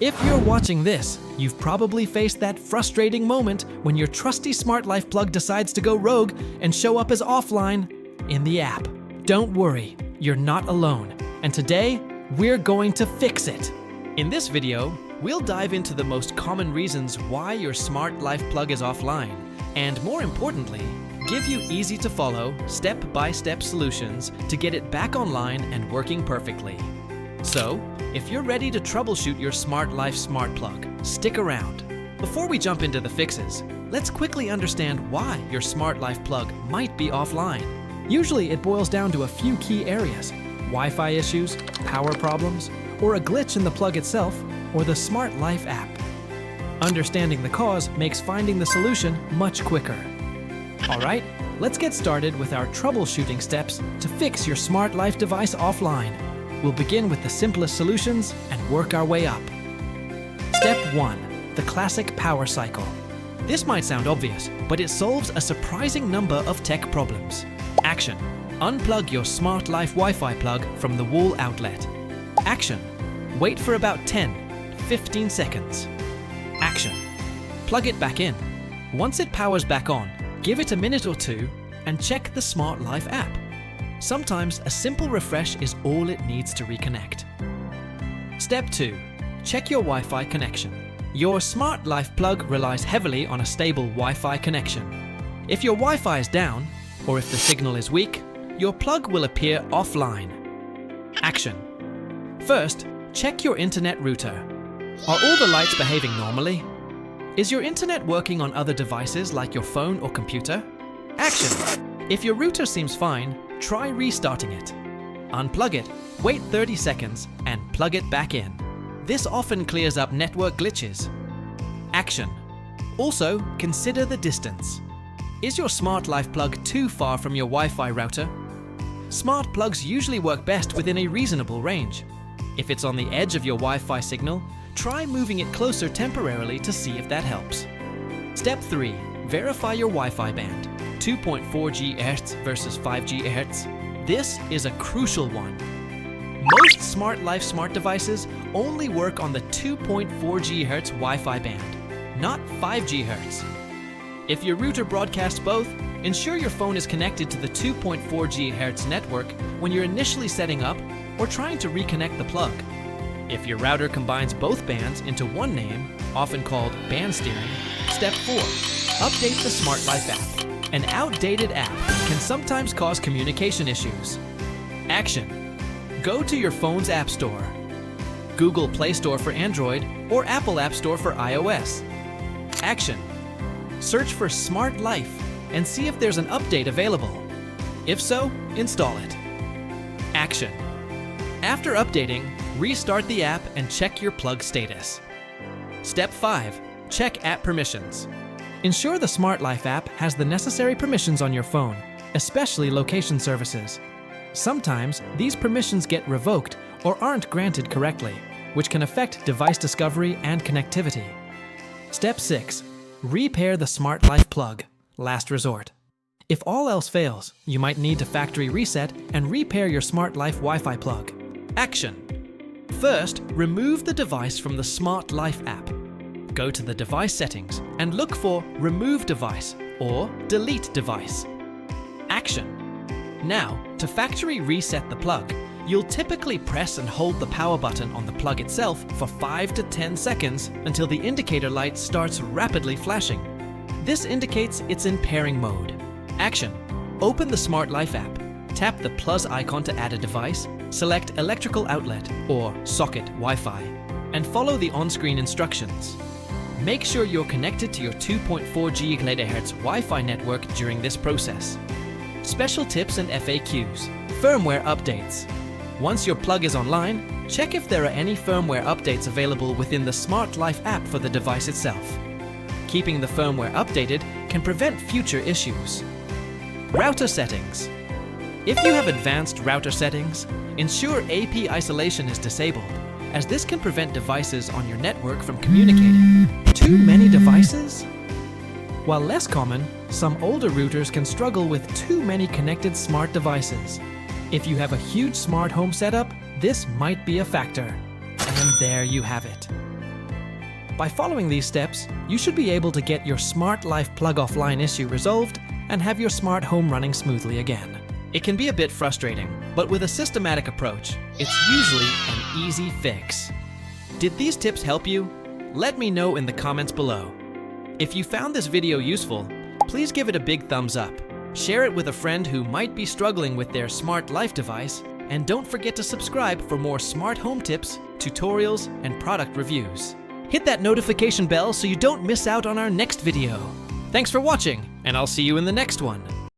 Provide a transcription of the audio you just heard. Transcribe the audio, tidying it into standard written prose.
If you're watching this, you've probably faced that frustrating moment when your trusty Smart Life plug decides to go rogue and show up as offline in the app. Don't worry, you're not alone, and today, we're going to fix it. In this video, we'll dive into the most common reasons why your Smart Life plug is offline, and more importantly, give you easy-to-follow, step-by-step solutions to get it back online and working perfectly. So, if you're ready to troubleshoot your Smart Life smart plug, stick around. Before we jump into the fixes, let's quickly understand why your Smart Life plug might be offline. Usually it boils down to a few key areas: Wi-Fi issues, power problems, or a glitch in the plug itself, or the Smart Life app. Understanding the cause makes finding the solution much quicker. Alright, let's get started with our troubleshooting steps to fix your Smart Life device offline. We'll begin with the simplest solutions and work our way up. Step 1. The classic power cycle. This might sound obvious, but it solves a surprising number of tech problems. Action. Unplug your Smart Life Wi-Fi plug from the wall outlet. Action. Wait for about 10-15 seconds. Action. Plug it back in. Once it powers back on, give it a minute or two and check the Smart Life app. Sometimes a simple refresh is all it needs to reconnect. Step 2. Check your Wi-Fi connection. Your Smart Life plug relies heavily on a stable Wi-Fi connection. If your Wi-Fi is down, or if the signal is weak, your plug will appear offline. Action. First, check your internet router. Are all the lights behaving normally? Is your internet working on other devices like your phone or computer? Action. If your router seems fine, try restarting it. Unplug it, wait 30 seconds, and plug it back in. This often clears up network glitches. Action. Also, consider the distance. Is your Smart Life plug too far from your Wi-Fi router? Smart plugs usually work best within a reasonable range. If it's on the edge of your Wi-Fi signal, try moving it closer temporarily to see if that helps. Step 3. Verify your Wi-Fi band. 2.4 GHz versus 5 GHz. This is a crucial one. Most Smart Life smart devices only work on the 2.4 GHz Wi-Fi band, not 5 GHz. If your router broadcasts both, ensure your phone is connected to the 2.4 GHz network when you're initially setting up or trying to reconnect the plug. If your router combines both bands into one name, often called band steering, Step 4. Update the Smart Life app. An outdated app can sometimes cause communication issues. Action. Go to your phone's App Store. Google Play Store for Android or Apple App Store for iOS. Action. Search for Smart Life and see if there's an update available. If so, install it. Action. After updating, restart the app and check your plug status. Step 5. Check app permissions. Ensure the Smart Life app has the necessary permissions on your phone, especially location services. Sometimes these permissions get revoked or aren't granted correctly, which can affect device discovery and connectivity. Step 6. Repair the Smart Life plug. Last resort. If all else fails, you might need to factory reset and repair your Smart Life Wi-Fi plug. Action. First, remove the device from the Smart Life app. Go to the device settings and look for Remove Device or Delete Device. Action. Now, to factory reset the plug, you'll typically press and hold the power button on the plug itself for 5 to 10 seconds until the indicator light starts rapidly flashing. This indicates it's in pairing mode. Action. Open the Smart Life app. Tap the plus icon to add a device, select Electrical Outlet or Socket Wi-Fi, and follow the on-screen instructions. Make sure you're connected to your 2.4 GHz Wi-Fi network during this process. Special tips and FAQs. Firmware updates. Once your plug is online, check if there are any firmware updates available within the Smart Life app for the device itself. Keeping the firmware updated can prevent future issues. Router settings. If you have advanced router settings, ensure AP isolation is disabled, as this can prevent devices on your network from communicating. Too many devices? While less common, some older routers can struggle with too many connected smart devices. If you have a huge smart home setup, this might be a factor. And there you have it. By following these steps, you should be able to get your Smart Life plug offline issue resolved and have your smart home running smoothly again. It can be a bit frustrating, but with a systematic approach, it's usually an easy fix. Did these tips help you? Let me know in the comments below. If you found this video useful, please give it a big thumbs up. Share it with a friend who might be struggling with their Smart Life device, and don't forget to subscribe for more smart home tips, tutorials, and product reviews. Hit that notification bell so you don't miss out on our next video. Thanks for watching, and I'll see you in the next one.